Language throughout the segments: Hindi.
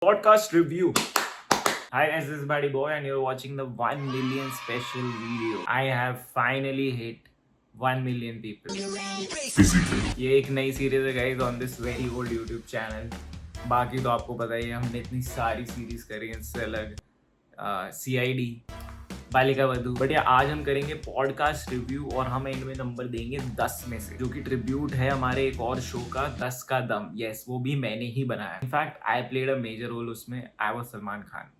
Podcast review. Hi guys, this is Buddy Boy and you're watching the 1 million special video. I have finally hit 1 million people. ये एक नई सीरीज है guys on this very old YouTube channel. बाकी तो आपको पता ही है, हमने इतनी सारी सीरीज करी हैं इससे अलग, CID, बालिका वधू. बट यार आज हम करेंगे पॉडकास्ट रिव्यू और हम एंड में नंबर देंगे 10 में से, जो कि ट्रिब्यूट है हमारे एक और शो का 10 का दम. यस, वो भी मैंने ही बनाया. In fact I played a major role उसमें. I was Salman Khan.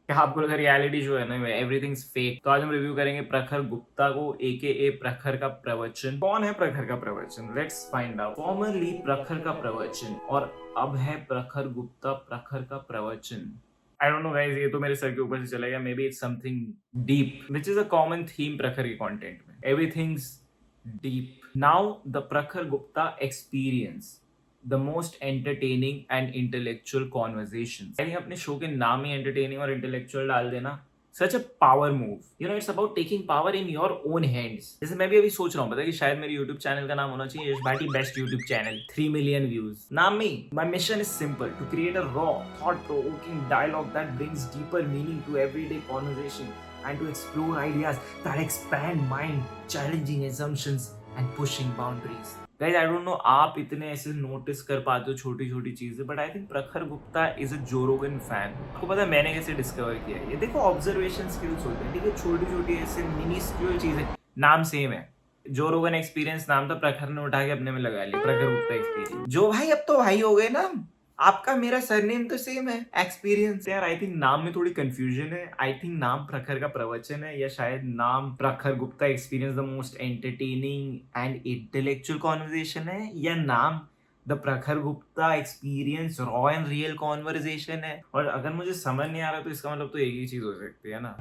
क्या आपको लगा रियलिटी शो है ना, एवरीथिंग्स फेक? तो आज हम रिव्यू करेंगे प्रखर गुप्ता को, AKA प्रखर का प्रवचन. कौन है प्रखर का प्रवचन? Let's find out. फॉर्मरली प्रखर का प्रवचन और अब है प्रखर गुप्ता प्रखर का प्रवचन. I don't know guys, ये तो मेरे सर के ऊपर से चला गया. Maybe it's something deep, which is a common theme प्रखर के content में. Everything's deep. Now the प्रखर Gupta experience, the most entertaining and intellectual conversations. यानी अपने शो के नाम ही entertaining और intellectual डाल देना. Such a power move. You know, it's about taking power in your own hands. जैसे मैं भी अभी सोच रहा हूँ, पता कि शायद मेरे YouTube चैनल का नाम होना चाहिए Yash Bhati best YouTube channel. 3 million views. नाम में My mission is simple: to create a raw, thought-provoking dialogue that brings deeper meaning to everyday conversation and to explore ideas that expand mind, challenging assumptions and pushing boundaries. Guys, I don't know आप इतने ऐसे नोटिस कर पाते हो छोटी छोटी चीजें, बट आई थिंक प्रखर गुप्ता इज अ जो रोगन फैन. आपको पता है मैंने कैसे डिस्कवर किया है? ये देखो, ऑब्जर्वेशन स्किल्स होते हैं, ठीक है, छोटी छोटी ऐसे मिनिस्क्यूल चीजें. नाम सेम है, जो रोगन एक्सपीरियंस नाम था, प्रखर ने उठा के अपने में लगा लिया, प्रखर गुप्ता एक्सपीरियंस. जो भाई अब तो भाई हो गए ना, आपका मेरा सरनेम तो सेम है, एक्सपीरियंस. यार आई थिंक नाम में थोड़ी कंफ्यूजन है. आई थिंक नाम प्रखर का प्रवचन है, या शायद नाम प्रखर Gupta experience the most entertaining and intellectual conversation है, या नाम द प्रखर Gupta experience raw and real conversation है. और अगर मुझे समझ नहीं आ रहा तो इसका मतलब तो एक ही चीज हो सकती है ना,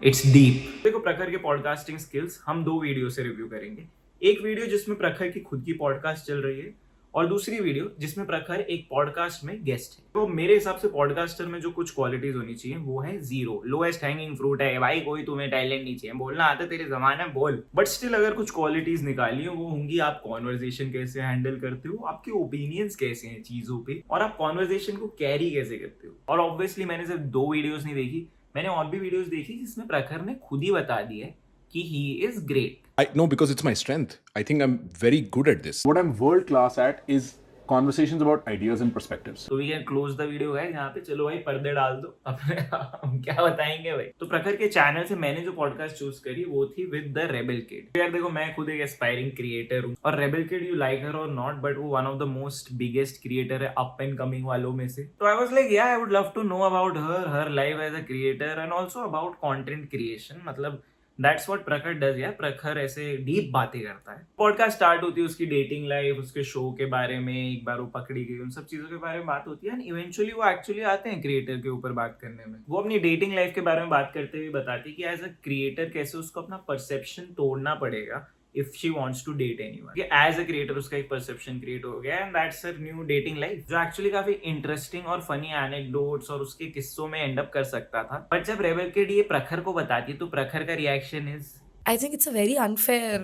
इट्स डीप. देखो, प्रखर के पॉडकास्टिंग स्किल्स हम 2 वीडियो से रिव्यू करेंगे. एक वीडियो जिसमें प्रखर की खुद की पॉडकास्ट चल रही है, और दूसरी वीडियो जिसमें प्रखर एक पॉडकास्ट में गेस्ट है. तो मेरे हिसाब से पॉडकास्टर में जो कुछ क्वालिटीज होनी चाहिए वो है 0, लोएस्ट हैंगिंग फ्रूट है भाई. कोई तुम्हें टैलेंट नहीं चाहिए, बोलना आता तेरे जमाना बोल. बट स्टिल अगर कुछ क्वालिटीज निकाली हो वो होंगी आप कॉन्वर्सेशन कैसे हैंडल करते हो, आपके ओपिनियंस कैसे हैं चीजों पे, और आप कॉन्वर्सेशन को कैरी कैसे करते हो. और ऑब्वियसली मैंने सिर्फ 2 वीडियोज नहीं देखी, मैंने और भी वीडियोज देखी जिसमें प्रखर ने खुद ही बता दिया कि he is great. No, because it's my strength. I think I'm very good at this. What I'm world class at is conversations about ideas and perspectives. So we can close the video guys. यहाँ पे चलो भाई पर्दे डाल दो अपने. हम क्या बताएंगे भाई. तो प्रखर के चैनल से मैंने जो पॉडकास्ट चूज करी वो थी विद द रेबल किड. यार देखो, मैं खुद एक एस्पायरिंग क्रिएटर हूँ, और rebel kid, you like her और नॉट, बट वो one of the most biggest creator है अप एंड कमिंग वालों में से. तो I was like yeah I would love to know about her life as a creator and also about content creation. मतलब दैट्स व्हाट प्रखर डज. यार प्रखर ऐसे डीप बातें करता है. पॉडकास्ट स्टार्ट होती है उसकी डेटिंग लाइफ, उसके शो के बारे में, एक बार वो पकड़ी गई, उन सब चीजों के बारे में बात होती है. एंड इवेंचुअली वो एक्चुअली आते हैं क्रिएटर के ऊपर बात करने में. वो अपनी डेटिंग लाइफ के बारे में बात करते हुए बताती है कि एज अ क्रिएटर कैसे उसको अपना परसेप्शन तोड़ना पड़ेगा if she wants to date anyone. As a creator उसका एक परसेप्शन क्रिएट हो गया, and that's her new dating life, जो एक्चुअली काफी इंटरेस्टिंग और फनी एनेक्डोट्स और उसके किस्सों में एंड अप कर सकता था. बट जब रेबल किड ये प्रखर को बताती है तो प्रखर का reaction is, I think it's a very unfair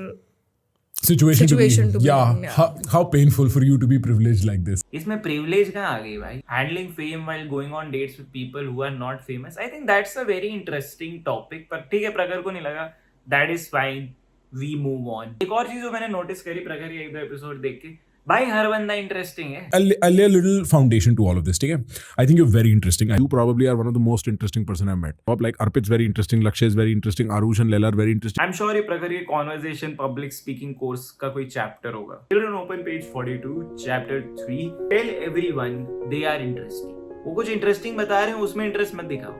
situation to be in. in. How painful for you to be privileged like this. इसमें प्रिविलेज कहाँ आ गई भाई? Handling fame while going on dates with people who are not famous. I think that's a very interesting topic. पर ठीक है, प्रखर को नहीं लगा, that is fine, we move on. एक और चीज जो मैंने नोटिस करी प्रखर के 1-2 एपिसोड देख के, भाई हर बंदा इंटरेस्टिंग है. I'll lay a little foundation to all of this, ठीक है? I think you're very interesting. You probably are one of the most interesting person I've met. Like Arpit's very interesting, Lakshay is very interesting, Arush and Leila are very interesting. I am sure ये प्रखर के कॉन्वर्सेशन पब्लिक स्पीकिंग कोर्स का कोई चैप्टर होगा. Children open page 42 chapter 3, tell everyone they are interesting. वो कुछ इंटरेस्टिंग बता रहे हैं, उसमें इंटरेस्ट मत दिखाओ,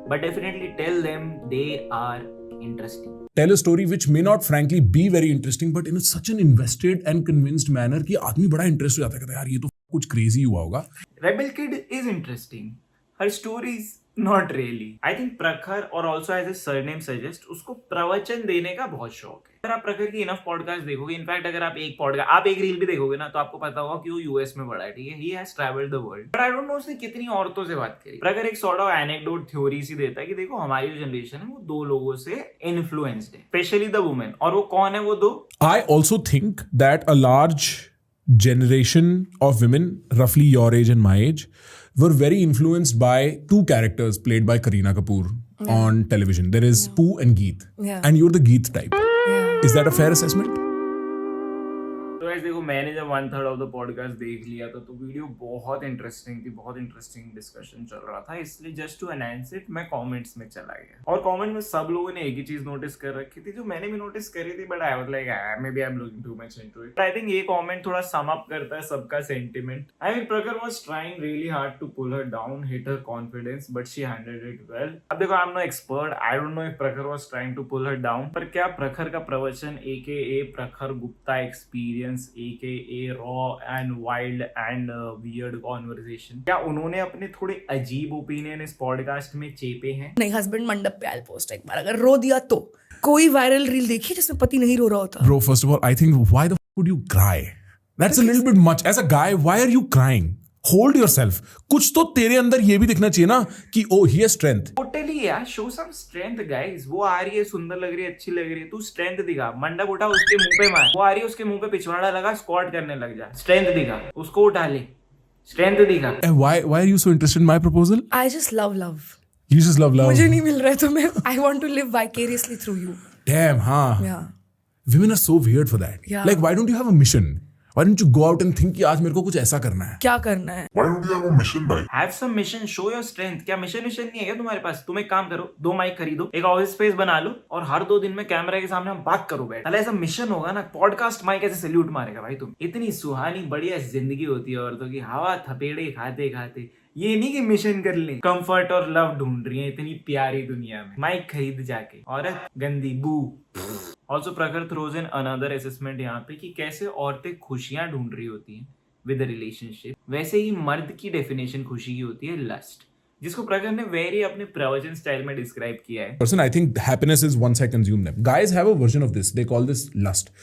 but definitely tell them they are interesting. Tell a story which may not frankly be very interesting, but in such an invested and convinced manner कि आदमी बड़ा इंटरेस्ट हो जाता है, कहता है यार ये तो कुछ क्रेजी हुआ होगा. Rebel Kid is interesting. Her stories not really. I think प्रखर और also as his surname suggest, उसको प्रवचन देने का बहुत शौक है. अगर आप प्रखर की इनफ पॉडकास्ट देखोगे, इनफैक्ट अगर आप एक रील भी देखोगे ना, तो आपको पता होगा कि वो यूएस में बड़ा है, ठीक है. He has traveled the world. But I don't know उसने कितनी औरतों से बात करी. प्रखर एक sort of anecdote थ्योरी सी देता है कि देखो हमारी जो जनरेशन है वो 2 लोगों से इन्फ्लुएंस्ड है, स्पेशली द वुमेन. और वो कौन है वो 2? I also think that a large generation of women, roughly your age and my age, were very influenced by two characters played by Kareena Kapoor on television. There is Pooh and Geet. Yeah. And you're the Geet type. Yeah. Is that a fair assessment? तो guys देखो, मैंने जब 1/3 ऑफ द पॉडकास्ट देख लिया था तो वीडियो बहुत इंटरेस्टिंग थी, बहुत इंटरेस्टिंग डिस्कशन चल रहा था, इसलिए जस्ट टू एनहांस इट मैं कमेंट्स में चला गया और कमेंट में सब लोगों ने एक ही चीज नोटिस कर रखी थी जो मैंने भी नोटिस करी थी, but I was like may be I am looking too much into it. I think ये कमेंट थोड़ा सम अप करता है सबका sentiment. I mean Prakhar was trying really hard to pull her down, hit her confidence, but she handled it well. अब देखो, I am no expert, I don't know if Prakhar was trying to pull her down, पर क्या प्रखर का प्रवचन AKA प्रखर Gupta experience AKA raw and wild and weird conversation, क्या उन्होंने अपने थोड़े अजीब ओपिनियन इस पॉडकास्ट में चेपे हैं? नहीं, हस्बैंड मंडप पे आई पोस्ट एक बार अगर रो दिया तो। कोई वायरल रील देखी जिसमें पति नहीं रो रहा होता? Bro, first of all, I think why the f would you cry? That's a little bit much. As a guy, why are you crying? Hold yourself. कुछ तो तेरे अंदर ये भी दिखना चाहिए ना कि oh, he has strength. Totally यार, शो सम स्ट्रेंथ गाइस। वो आ रही है, सुंदर लग रही है, अच्छी लग रही है, तू स्ट्रेंथ दिखा। मंडप उठा, उसके मुंह पे मार। वो आ रही है, उसके मुंह पे पिछवाड़ा लगा, स्क्वाट करने लग जा। स्ट्रेंथ दिखा, उसको उठा ले, स्ट्रेंथ दिखा। And why are you so interested in my proposal? I just love. You just love love. मुझे नहीं मिल रहा है तो मैं I want to live vicariously through you. Damn, huh? Yeah. Women are so weird for that. Yeah. Like, why don't you have a mission? Why don't you go out and think कि आज मेरे को कुछ ऐसा करना है? क्या करना है? Why don't you have a mission, bhai? Have some mission, show your strength. क्या मिशन नहीं है क्या तुम्हारे पास? तुम एक काम करो, 2 माइक खरीदो, एक ऑफिस स्पेस बना लो और हर 2 दिन में कैमरा के सामने हम बात करो बैठ। ऐसा मिशन होगा ना, पॉडकास्ट माइक ऐसे सैल्यूट मारेगा भाई तुम। इतनी सुहानी बढ़िया जिंदगी होती है औरतों की, हवा थपेड़े खाते खाते। ये नहीं कि मिशन कर ले, कंफर्ट और लव ढूंढ रही है इतनी प्यारी दुनिया में। माइक खरीद जाके, औरत गंदी बू। ऑल्सो प्रखर थ्रोज इन अनदर असेसमेंट यहाँ पे कि कैसे औरतें खुशियां ढूंढ रही होती हैं विद रिलेशनशिप, वैसे ही मर्द की डेफिनेशन खुशी की होती है लस्ट, जिसको प्रखर ने वेरी अपने प्रवचन स्टाइल में डिस्क्राइब किया है। Person, I think happiness is once I consume them. Guys have a version of this. They call this lust.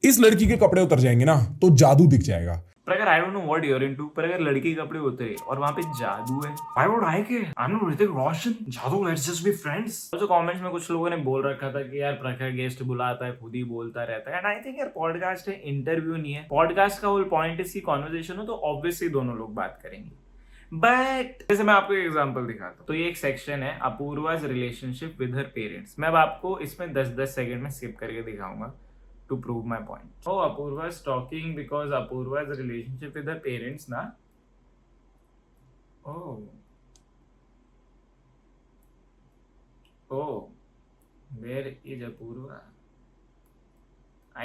इस लड़की के कपड़े उतर जाएंगे ना तो जादू दिख जाएगा. Prakhar, I don't know what you are into, पर अगर लड़की के कपड़े उतरे और वहां पे जादू है, why would I care? I am not Hrithik Roshan, Jadoo, let's just be friends. तो कमेंट्स में कुछ लोगों ने बोल रखा था कि यार प्रखर गेस्ट बुलाता है, खुद ही बोलता रहता है। एंड आई थिंक यार पॉडकास्ट है, इंटरव्यू नहीं है। पॉडकास्ट का होल पॉइंट इसकी कॉन्वर्सेशन हो तो ऑब्वियसली दोनों लोग बात करेंगे। बट जैसे मैं आपको एक एग्जांपल दिखाता हूँ, तो ये एक सेक्शन है अपूर्वा's रिलेशनशिप विद हर पेरेंट्स। मैं अब आपको इसमें 10-10 सेकंड में स्किप करके दिखाऊंगा to prove my point. Oh, Apurva's talking because Apurva's relationship with her parents, na? Oh. Where is Apurva?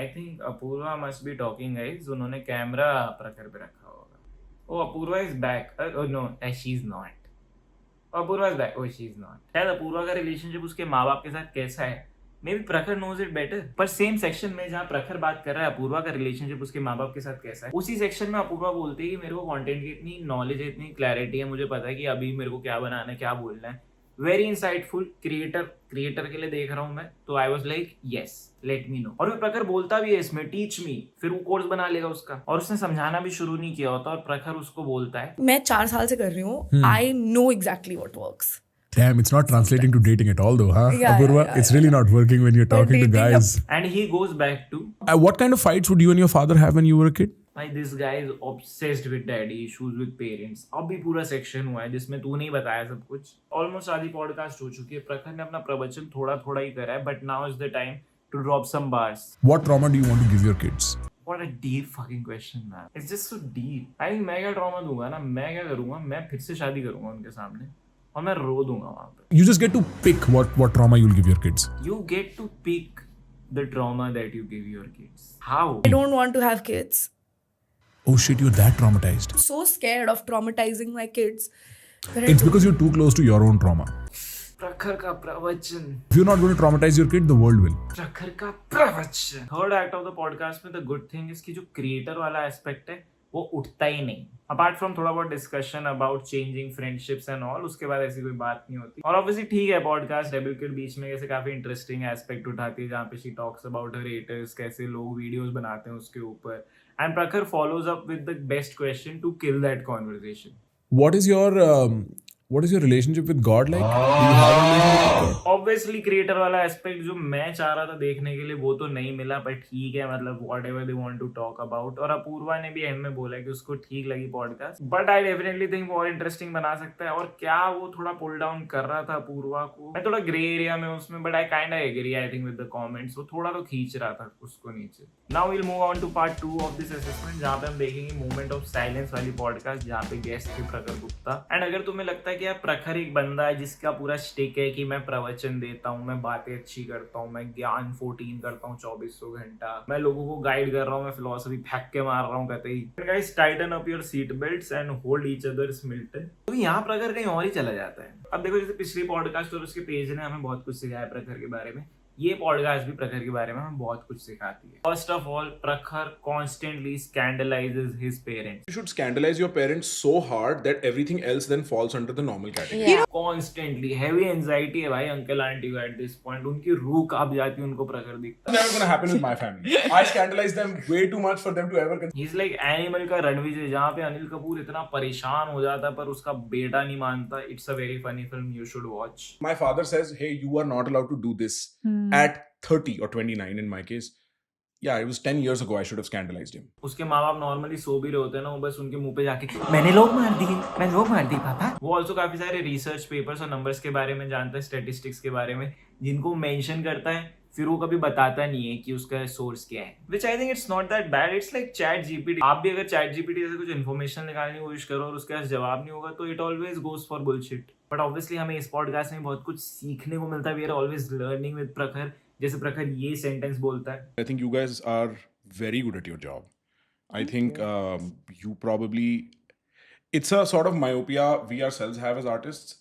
I think Apurva must be talking, guys. उन्होंने कैमरा प्रखर पे रखा होगा। Oh, Apurva is back. Oh no, she's not. Apurva is back. Oh, she's not. शायद अपूर्वा का रिलेशनशिप उसके माँ बाप के साथ कैसा है, मे बी प्रखर नोज इट बेटर। पर सेम सेक्शन में जहाँ प्रखर बात कर रहा है अपूर्वा का रिलेशनशिप उसके माँ बाप के साथ कैसा है, उसी सेक्शन में अपूर्वा बोलती है कि मेरे को कंटेंट की इतनी नॉलेज है, इतनी क्लैरिटी है, मुझे पता है कि अभी मेरे को क्या बनाना है, क्या बोलना है। वेरी इंसाइटफुल क्रिएटर के लिए देख रहा हूँ मैं, तो I was like yes, let me know. और प्रखर बोलता भी है इसमें, टीच मी, फिर वो कोर्स बना लेगा उसका, और उसने समझाना भी शुरू नहीं किया होता और प्रखर उसको बोलता है। मैं 4 साल से कर रही हूँ, I know exactly what works. Damn, it's not translating to dating at all though, huh? Yeah, Apurva, yeah, it's really not working when you're talking to dating guys. And he goes back to, What kind of fights would you and your father have when you were a kid? भाई this guy is obsessed with daddy issues with parents. अब भी पूरा सेक्शन हुआ है जिसमें तू नहीं बताया सब कुछ। ऑलमोस्ट आधी पॉडकास्ट हो चुकी है, प्रखर ने अपना प्रवचन थोड़ा ही करा है, but now is the time to drop some bars. What trauma do you want to give your kids? What a deep fucking question, man. It's just so deep. I think मैं क्या ट्रॉमा दूंगा ना, मैं क्या करूंगा, मैं फिर से शादी करूंगा उनके सामने और मैं रो दूंगा वहां पे। You just get to pick what trauma you'll give your kids. You get to pick the trauma that you give your kids. How? I don't want to have kids. Oh shit, you're that traumatized. So scared of traumatizing my kids. that I It's because you're too close to your own trauma. प्रखर का प्रवचन। If you're not going to traumatize your kid, the world will. प्रखर का प्रवचन। Third act of the podcast में द गुड थिंग इसकी जो क्रिएटर वाला एस्पेक्ट है वो उठता ही नहीं। अपार्ट फ्रॉम थोड़ा बहुत discussion about changing friendships and all, उसके बाद ऐसी कोई बात नहीं होती। और ऑब्वियसली ठीक है, पॉडकास्ट रेबल के बीच में कैसे काफी इंटरेस्टिंग एस्पेक्ट उठाती है जहाँ पे she talks about her haters, कैसे लोग वीडियोस बनाते हैं उसके ऊपर। And Prakhar follows up with the best question to kill that conversation. What is your what is your relationship with God like? Do you have a relationship with God? Obviously creator वाला एस्पेक्ट जो मैं चाह रहा था देखने के लिए वो तो नहीं मिला, बट ठीक है, मतलब whatever they want to talk about. और अपूर्वा ने भी एंड में बोला कि उसको ठीक लगी podcast, but I definitely think और इंटरेस्टिंग बना सकता है। और क्या वो थोड़ा पुल डाउन कर रहा था अपूर्वा को, मैं थोड़ा ग्रे एरिया में उसमें, but I kind of agree I think with the comments. वो थोड़ा तो खींच रहा था उसको नीचे। Now will move on to part 2 of this assessment, जहाँ पे हम देखेंगे मोमेंट ऑफ साइलेंस वाली पॉडकास्ट, जहाँ पे गेस्ट थे प्रखर गुप्ता। एंड अगर तुम्हें लगता है कि यार प्रखर एक बंदा है जिसका पूरा स्टिक है कि मैं प्रवचन देता हूँ, मैं बातें अच्छी करता हूँ, मैं ज्ञान 14 करता हूँ 2400 घंटा, मैं लोगों को गाइड कर रहा हूँ, मैं फिलोसफी फेंक के मार रहा हूँ कहते ही, guys tighten up your seat belts and hold each others Milton. तो यहाँ प्रखर कहीं और ही चला जाता है। अब देखो, जैसे पिछली पॉडकास्ट और उसके पेज ने हमें बहुत कुछ सिखाया प्रखर के बारे में, ये पॉडकास्ट भी प्रखर के बारे में हमें बहुत कुछ सिखाती है। First of all, Prakhar constantly scandalizes his parents. You should scandalize your parents so hard that everything else then falls under the normal category. Yeah. Constantly heavy anxiety है भाई अंकल आंटी को एट दिस पॉइंट। उनकी रूह कांप जाती है उनको प्रखर दिखता है। Never gonna happen with my family. I scandalize them way too much for them to ever consider. He's like animal का रणविजय, जहाँ पे अनिल कपूर इतना परेशान हो जाता है पर उसका बेटा नहीं मानता। It's a very funny film, you should watch. My father says, hey, you are not allowed to do this at 30 or 29 in my case. Yeah, it was 10 years ago. I should have scandalized him. उसके माँ बाप नॉर्मली सो भी रहे होते हैं ना, वो बस उनके मुंह पे जाके मैंने लोग मार दिए, मैं लोग मार दिए पापा। वो ऑल्सो काफी सारे रिसर्च पेपर्स और नंबर्स के बारे में जानता है, स्टेटिस्टिक्स के बारे में, जिनको मेंशन करता है, फिर वो कभी बताता नहीं है कि उसका सोर्स क्या है। Which I think it's not that bad. It's like ChatGPT. आप भी अगर चैट जीपीटी जैसे कुछ इन्फॉर्मेशन निकालने की कोशिश करो और उसके पास जवाब नहीं होगा तो it always goes for bullshit. But obviously हमें इस पॉडकास्ट में बहुत कुछ सीखने को मिलता है। We are always learning with Prakhar. जैसे प्रखर ये सेंटेंस बोलता है, I think you guys are very good at your job. I think you probably, it's a sort of myopia we ourselves have as artists,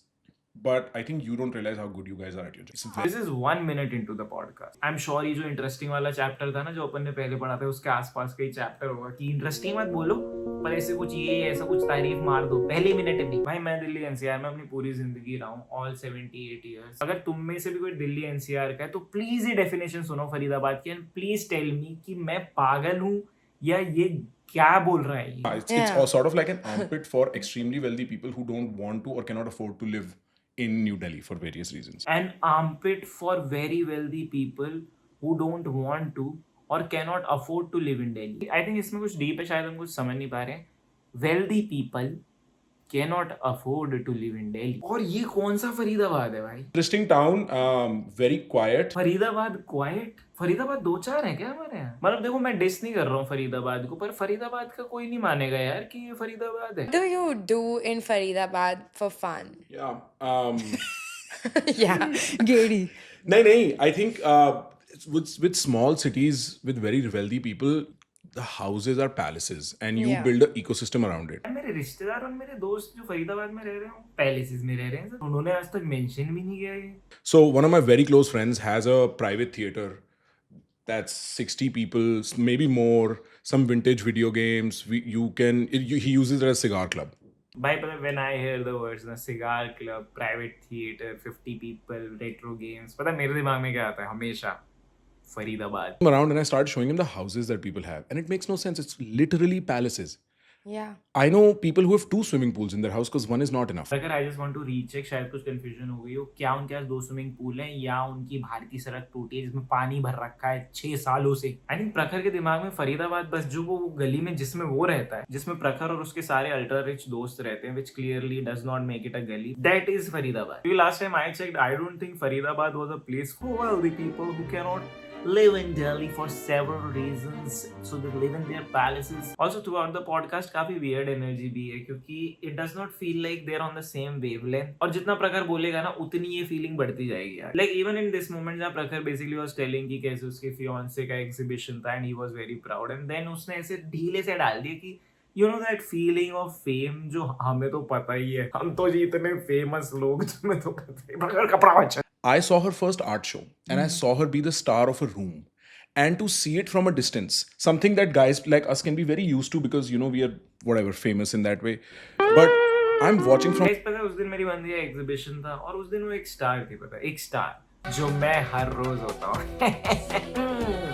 but I think you don't realize how good you guys are at your job. It's very- this is 1 minute into the podcast. I am sure ये जो इंटरेस्टिंग वाला चैप्टर था ना जो अपन ने पहले पढ़ा था, उसके आसपास का ही चैप्टर होगा कि इंटरेस्टिंग मत बोलो पर ऐसे कुछ ये ऐसा कुछ तारीफ मार दो पहली मिनट में। भाई मैं दिल्ली एनसीआर में अपनी पूरी जिंदगी रहा हूँ, ऑल 78 ईयर्स। अगर तुम में से भी कोई दिल्ली एनसीआर का है तो प्लीज ये डेफिनेशन सुनो फरीदाबाद की, एंड प्लीज टेल मी कि मैं पागल हूँ या ये क्या बोल रहा है ये। It's Yeah. all sort of like an armpit for extremely wealthy people who don't want to or cannot afford to live in New Delhi for various reasons. An armpit for very wealthy people who don't want to or cannot afford to live in Delhi. I think इसमें कुछ डीप है, शायद हम कुछ समझ नहीं पा रहे हैं। Wealthy people cannot afford to live in Delhi. और ये कौन सा फरीदाबाद है भाई? Interesting town, very quiet. Faridabad quite? Faridabad 2-4 है क्या हमारे यहाँ? मतलब देखो मैं डिस नहीं कर रहा हूँ फरीदाबाद को, पर फरीदाबाद का कोई नहीं मानेगा यार कि ये फरीदाबाद है। What do you do in Faridabad for fun? Yeah. Yeah, Gary. No. I think with small cities with very wealthy people, the houses are palaces, and you Yeah. build an ecosystem around it. मेरे रिश्तेदार और मेरे दोस्त जो फरीदाबाद में रह रहे हैं पैलेसेस में रह रहे हैं, उन्होंने आज तक मेंशन भी नहीं किया ये। So one of my very close friends has a private theater that's 60 people, maybe more. Some vintage video games. He uses it as cigar club. By the way, when I hear the words na cigar club, private theater, 50 people, retro games, पता है मेरे दिमाग में क्या आता है हमेशा? Faridabad. Around and I started showing him the houses that people have, and it makes no sense. It's literally palaces. Yeah. I know people who have 2 swimming pools in their house because one is not enough. अगर I just want to recheck, शायद कुछ कंफ्यूजन हो गई हो, क्या उनके पास 2 स्विमिंग पूल हैं या उनकी भारतीय सड़क टूटी है जिसमें पानी भर रखा है 6 सालों से। आई थिंक प्रखर के दिमाग में फरीदाबाद बस जो वो गली में जिसमें वो रहता है, जिसमें प्रखर और उसके सारे अल्ट्रा रिच दोस्त रहते हैं, which clearly does not make it a gully, that is Faridabad. Last time I checked, I don't think Faridabad was a place for wealthy people who cannot live in Delhi for several reasons, so they live in their palaces. Also throughout the podcast काफी weird energy भी है क्योंकि it does not feel like they're on the same wavelength, और जितना प्रखर बोलेगा ना उतनी ये फीलिंग बढ़ती जाएगी यार। Like even in this moment जहाँ प्रखर basically was telling कि कैसे उसके fiancé का exhibition था and he was very proud, and then उसने ऐसे ढीले से डाल दिया कि you know that feeling of fame जो हमें तो पता ही है, हम तो जी इतने famous लोग, तुम्हें तो पता ही। प्रखर कपड़ा बच्चा। I saw her first art show, and I saw her be the star of a room. And to see it from a distance, something that guys like us can be very used to because, you know, we are whatever famous in that way. But I'm watching from. Guys, पता है उस दिन मेरी बंदी का एग्जीबिशन था और उस दिन वो एक स्टार थी, पता है, एक स्टार जो मैं हर रोज होता हूँ.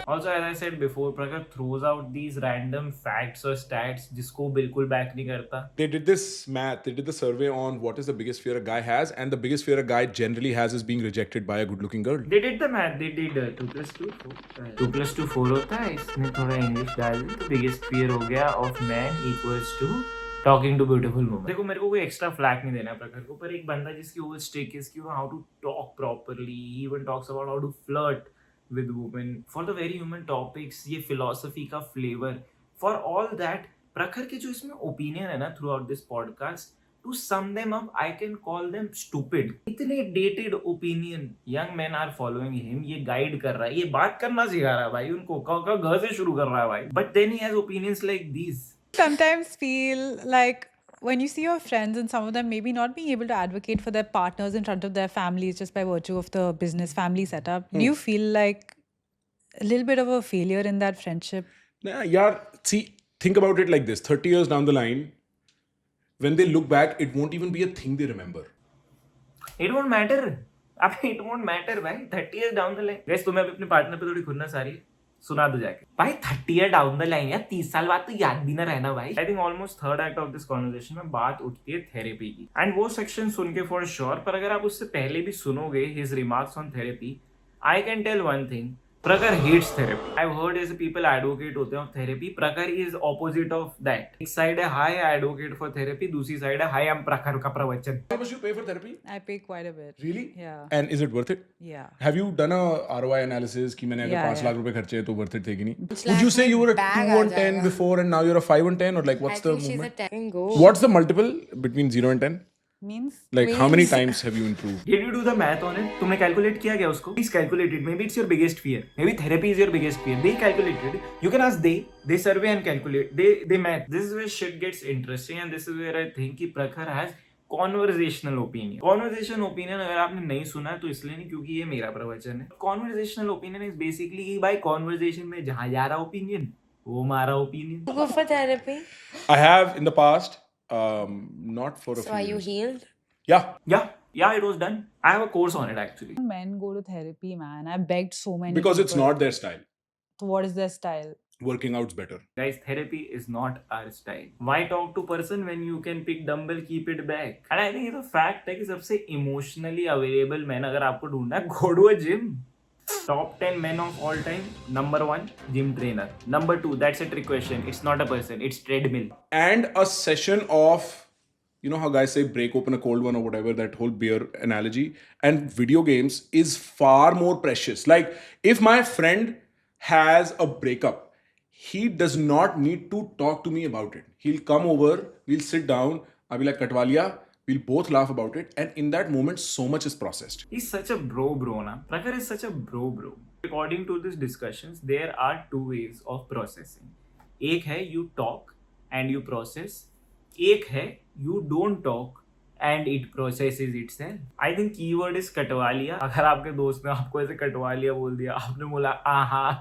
Also, as I said before, Prakhar throws out these random facts or stats जिसको बिल्कुल back नहीं करता. They did this math, they did the survey on what is the biggest fear a guy has, and the biggest fear a guy generally has is being rejected by a good looking girl. They did the math. They did 2 + 2 4. 2 + 2 4 होता है. इसमें थोड़ा इंग्लिश डाल दी तो biggest fear हो गया of man equals to talking to beautiful woman. देखो मेरे को कोई एक्स्ट्रा फ्लैग नहीं देना है प्रखर को, पर एक बंदा जिसकी होल स्टेक is कि how to talk properly, he even talks about how to flirt with women for the very human topics, ये philosophy का flavor, for all that प्रखर के जो इसमें opinion है ना throughout this podcast, to sum them up I can call them stupid. इतने dated opinion young men are following him, ये guide कर रहा है, ये बात करना सिखा रहा है भाई उनको, घर से शुरू कर रहा है भाई, but then he has opinions like these. Sometimes feel like when you see your friends and some of them maybe not being able to advocate for their partners in front of their families just by virtue of the business family setup, do you feel like a little bit of a failure in that friendship? Nah, yeah, see, think about it like this 30 years down the line, when they look back, it won't even be a thing they remember. It won't matter. अबे it won't matter भाई. 30 years down the line. Guys, तुम्हें अभी अपने पार्टनर पे थोड़ी खुन्नस आ रही है, सुना दो जाके भाई. 30 years down the line यार, 30 साल बाद तो याद भी ना रहना भाई. I think almost third act of this conversation में बात उठती है थेरेपी की, एंड वो सेक्शन सुन के फॉर श्योर, पर अगर आप उससे पहले भी सुनोगे his remarks on therapy, I can tell one thing. Prakhar hates therapy. I've heard ऐसे people advocate होते हैं of therapy. Prakhar is opposite of that. एक side है hi I advocate for therapy, दूसरी side है hi I'm Prakhar का प्रवचन. How much you pay for therapy? I pay quite a bit. Really? Yeah. And is it worth it? Yeah. Have you done a ROI analysis कि मैंने अगर Yeah, 5 लाख रुपए खर्चे तो worth it थे कि नहीं? It's Would like you say you were a bag 2 uh on 10 जाएगा. before and now you're a 5 on 10, or like I what's the think she's a movement? 10 go. What's the multiple between 0 and 10? Means? Like how many Means- times have you improved? Did you do the math on it? तुमने calculate किया क्या उसको? Please calculate it. Maybe it's your biggest fear. Maybe therapy is your biggest fear. They calculated. You can ask they survey and calculate. They math. This is where shit gets interesting, and this is where I think कि Prakhar has conversational opinion. Conversational opinion अगर आपने नहीं सुना है तो इसलिए नहीं क्योंकि ये मेरा प्रवचन है. Conversational opinion is basically कि भाई conversation में जहाँ जा रहा opinion वो हमारा opinion. Go for therapy. I have in the past, not for a So few are you years. healed? Yeah, It was done. I have a course on it actually. Men go to therapy, man. I begged so many because it's people. not their style. So what is their style? Working out's better. Guys, therapy is not our style. Why talk to person when you can pick dumbbell, keep it back? And I think it's a fact है कि सबसे emotionally available man अगर आपको ढूंढना है, go to a gym. Top 10 men of all time. Number 1, gym trainer. Number 2, that's a trick question. It's not a person, it's treadmill. And a session of, you know how guys say break open a cold one or whatever, that whole beer analogy, and video games is far more precious. Like if my friend has a breakup, he does not need to talk to me about it. He'll come over, we'll sit down, I'll be like Katwalia, we'll both laugh about it, and in that moment so much is processed. He's such a bro na. Prakhar is such a bro. According to these discussions, there are 2 ways of processing. एक है you talk and you process. एक है you don't talk and it processes itself. I think keyword is कटवा लिया. अगर आपके दोस्त ने आपको ऐसे कटवा लिया बोल दिया, आपने बोला आहा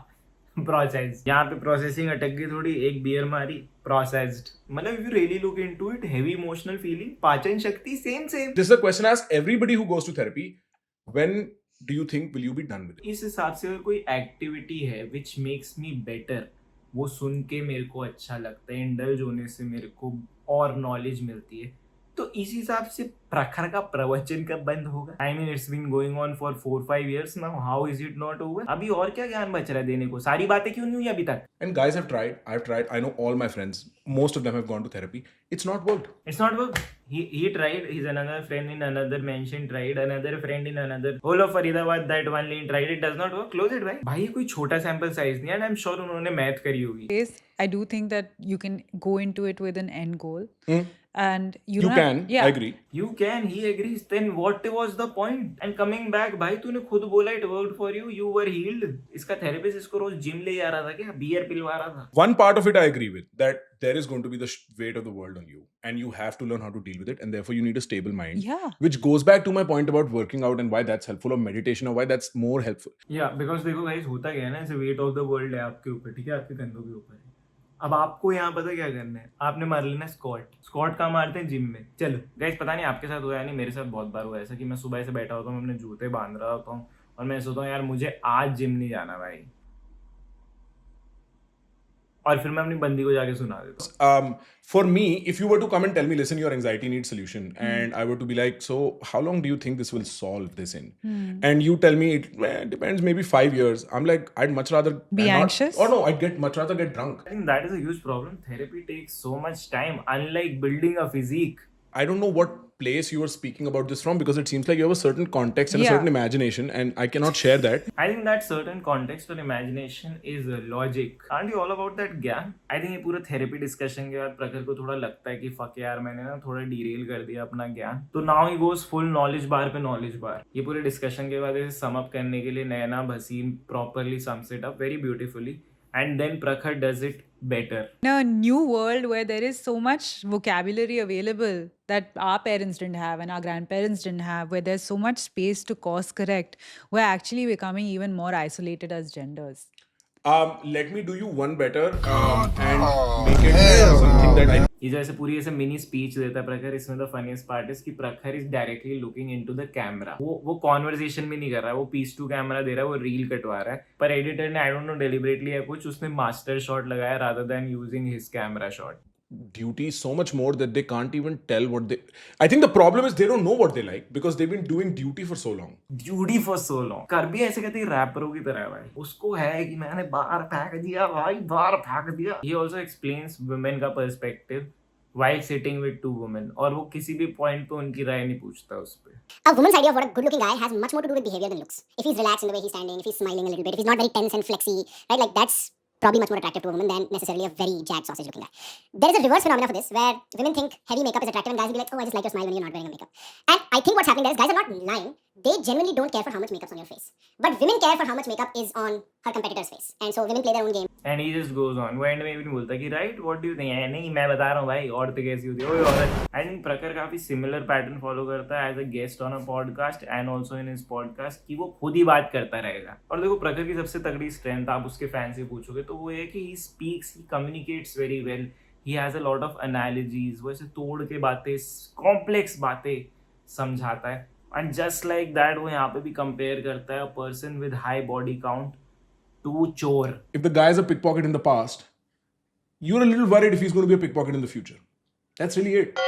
प्रोसेस, यहाँ पे प्रोसेसिंग अटक गई थोड़ी, एक बियर मारी, प्रोसेस्ड. मतलब if you really look into it, heavy emotional feeling, पाचन शक्ति same. This is a question I ask everybody who goes to therapy. When do you think will you be done with it? इस हिसाब से अगर कोई एक्टिविटी है which makes me better, वो सुन के मेरे को अच्छा लगता है, इंडल्ज होने से मेरे को और नॉलेज मिलती है, तो इस हिसाब से प्रखर का प्रवचन कब बंद होगा? I mean it's been going on for 4-5 years now. How is it not over? अभी और क्या ज्ञान बच रहा है देने को? सारी बातें क्यों नहीं हुई अभी तक? And guys have tried, I've tried, I know all my friends, most of them have gone to therapy. It's not worked. It's not work. He tried. His another friend in another mention tried. Another friend in another whole of Faridabad that one lane tried. It does not work. Close it, भाई ये कोई छोटा सैंपल साइज नहीं है, and I'm sure उन्होंने मैथ करी होगी. Yes, I do think that you can go into it with an end goal. And you You don't have- can, yeah. I agree. You can, he agrees. Then what was the point? And coming back, भाई तूने खुद बोला it worked for you. You were healed. इसका थेरेपिस्ट इसको रोज जिम ले जा रहा था क्या? बियर पिलवा रहा था. One part of it I agree with, that there is going to be the weight of the world on you, and you have to learn how to deal with it, and therefore you need a stable mind. Yeah. Which goes back to my point about working out and why that's helpful, or meditation, or why that's more helpful. Yeah, because देखो guys होता क्या है ना, ऐसे weight of the world है आपके ऊपर, ठीक है, आपके कंधों के ऊपर है. अब आपको यहाँ पता क्या करना है, आपने मार लेना स्क्वाट कहाँ मारते हैं? जिम में. चलो गाइस, पता नहीं आपके साथ हुआ है नहीं, मेरे साथ बहुत बार हुआ है ऐसा कि मैं सुबह से बैठा होता हूँ, मैं अपने जूते बांध रहा होता हूँ और मैं सोचता हूँ यार मुझे आज जिम नहीं जाना भाई, और फिर मैं अपनी बंदी को जाके सुना देता हूँ। For me, if you were to come and tell me, listen, your anxiety needs solution, and I were to be like, so how long do you think this will solve this in? And you tell me it depends, maybe 5 years. I'm like, I'd much rather Be not- anxious? Or no, I'd much rather get drunk. I think that is a huge problem. Therapy takes so much time, unlike building a physique. I don't know what place you are speaking about this from, because it seems like you have a certain context and a Yeah. certain imagination, and I cannot share that. I think that certain context or imagination is logic. Aren't you all about that ज्ञान? I think ये पूरा therapy discussion के बाद प्रखर को थोड़ा लगता है कि fuck यार मैंने ना थोड़ा derail कर दिया अपना ज्ञान, तो now he goes full knowledge bar पे knowledge bar. ये पूरे discussion के बाद इसे sum up करने के लिए नैना Bhasin properly sums it up very beautifully, and then Prakhar does it better. In a new world where there is so much vocabulary available that our parents didn't have and our grandparents didn't have, where there's so much space to course correct, we're actually becoming even more isolated as genders. Let me do you one better and make it something that I. ये जो ऐसे पूरी ऐसे मिनी स्पीच देता है प्रखर, इसमें द फनीस्ट पार्ट इज कि प्रखर is directly looking into the camera. वो कॉन्वर्सेशन भी नहीं कर रहा है, वो पीस टू कैमरा दे रहा है, वो रील कटवा रहा है, पर एडिटर ने आई डोंट नो डेलिबरेटली या कुछ उसने मास्टर शॉट लगाया rather than using his camera shot. Duty so much more that they can't even tell what they. I think the problem is they don't know what they like because they've been doing duty for so long. Duty for so long. कर भी ऐसे कहते हैं रैपरों की तरह है भाई, उसको है कि मैंने बाहर फेंक दिया भाई, बाहर फेंक दिया. He also explains women का perspective while sitting with two women, और वो किसी भी पॉइंट पे उनकी राय नहीं पूछता उस पे. A woman's idea of what a good-looking guy has much more to do with behavior than looks. If he's relaxed in the way he's standing, if he's smiling a little bit, if he's not very tense and flexy, right? Like that's probably much more attractive to a woman than necessarily a very jacked sausage-looking guy. There is a reverse phenomena for this, where women think heavy makeup is attractive, and guys will be like, "Oh, I just like your smile when you're not wearing a makeup." And I think what's happening there is guys are not lying. They genuinely don't care for how much makeup's on your face, but women care for how much makeup is on her competitor's face, and so women play their own game. And he just goes on. वो end में भी नहीं बोलता कि right, what do you think? नहीं, मैं बता रहा हूँ भाई, औरतें कैसी होती है, ओए औरत. I think प्रखर काफी similar pattern follow करता है as a guest on a podcast and also in his podcast, कि वो खुद ही बात करता रहेगा. और देखो प्रखर की सबसे तगड़ी strength आप उसके फैन से पूछोगे तो वो है कि he speaks, he communicates very well, he has a lot of analogies, वो ऐसे तोड़ के बातें, complex बातें समझाता है. And just like that वो यहाँ पे भी compare करता है a person with high body count to chore. If the guy is a pickpocket in the past, you're a little worried if he's going to be a pickpocket in the future. That's really it.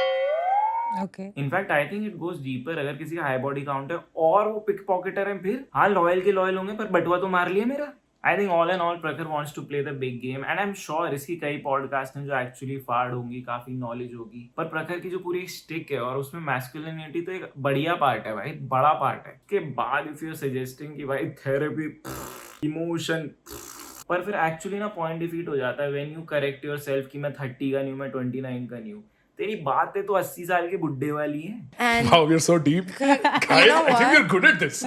Okay. In fact I think it goes deeper. अगर किसी का हाई बॉडी काउंट है और वो पिक पॉकेटर है, फिर हाँ लॉयल के लॉयल होंगे पर बटुआ तो मार लिया मेरा. I think all and all Prakhar wants to play the big game, and I am sure इसकी कई पॉडकास्ट हैं जो एक्चुअली फाड़ होंगी, काफी नॉलेज होगी, पर प्रखर की जो पूरी एक स्टिक है और उसमें मैस्कुलिनिटी तो एक बढ़िया पार्ट है भाई, बड़ा पार्ट है. के बाद इफ यू आर सजेस्टिंग कि भाई थेरेपी, इमोशन, पर फिर एक्चुअली ना पॉइंट डिफीट हो जाता है when you correct your self कि मैं 30 का नहीं हूँ, मैं 29 का नहीं हूँ. तेरी बातें तो 80 साल के बुड्ढे वाली हैं. And Wow, we're so deep. Guys, I think what? we're good at this.